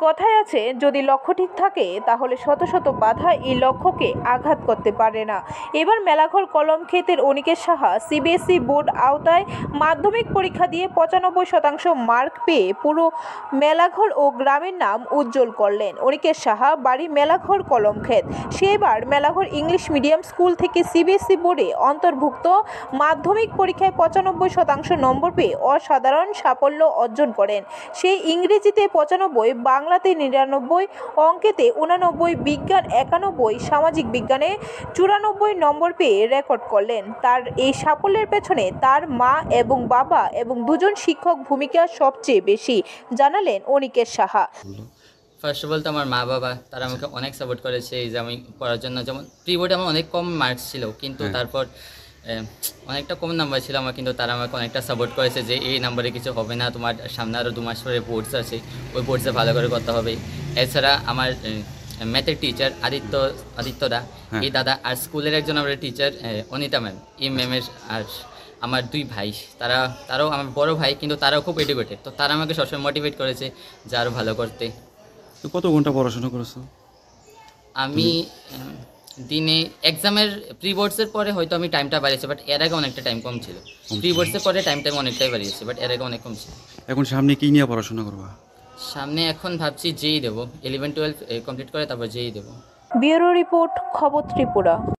কথায় আছে, যদি লক্ষ্য ঠিক থাকে তাহলে শত শত বাধা এই লক্ষ্যকে আঘাত করতে পারে না। এবার মেলাঘর কলমক্ষেতের অনিকেশ সাহা সিবিএসই বোর্ড আওতায় মাধ্যমিক পরীক্ষা দিয়ে 95% মার্ক পেয়ে পুরো মেলাঘর ও গ্রামের নাম উজ্জ্বল করলেন। অনিকেশ সাহা বাড়ি মেলাঘর কলমক্ষেত। সে এবার মেলাঘর ইংলিশ মিডিয়াম স্কুল থেকে সিবিএসই বোর্ডে অন্তর্ভুক্ত মাধ্যমিক পরীক্ষায় 95% নম্বর পেয়ে অসাধারণ সাফল্য অর্জন করেন। সেই ইংরেজিতে 95, বাংলাতে 99, অঙ্কেতে 89, বিজ্ঞান 91, সামাজিক বিজ্ঞানে 94 নম্বর পেয়ে রেকর্ড করলেন। তার এই সাফল্যের পেছনে তার মা এবং বাবা এবং দুজন শিক্ষক ভূমিকা সবচেয়ে বেশি, জানালেন Anikesh Saha. First of all তো আমার মা বাবা তারা আমাকে অনেক সাপোর্ট করেছে এই যে আমি পড়ার জন্য। যেমন প্রি বোর্ডে আমার অনেক কম মার্কস ছিল, কিন্তু তারপর অনেকটা কম নাম্বার ছিল আমার, কিন্তু তারা আমাকে অনেকটা সাপোর্ট করেছে যে এই নাম্বারে কিছু হবে না, তোমার সামনে আরও 2 মাস পরে বোর্ডস আছে, ওই বোর্ডসে ভালো করে করতে হবে। এছাড়া আমার ম্যাথের টিচার আদিত্যদা, এই দাদা, আর স্কুলের একজন আমার টিচার অনিতা ম্যাম, এই ম্যামের, আর আমার 2 ভাই, তারাও আমার বড় ভাই, কিন্তু তারাও খুব এডুকেটেড, তো তারা আমাকে সবসময় মোটিভেট করেছে যে আরও ভালো করতে। তো কত ঘন্টা পড়াশোনা করেছো? আমি দিনে এক্সামের প্রি বোর্ডসের পরে হয়তো আমি টাইমটা বাড়িয়েছি, বাট এর আগে অনেকটা টাইম কম ছিল। প্রি বোর্ডসের পরে টাইমটা অনেকটাই বাড়িয়েছি, বাট এর আগে অনেক কম ছিল। এখন সামনে কি নিয়ে পড়াশোনা করবা? সামনে এখন ভাবছি জেই দেবো, 11-12 কমপ্লিট করে তারপর জেই দেবো। ব্যুরো রিপোর্ট, খবর ত্রিপুরা।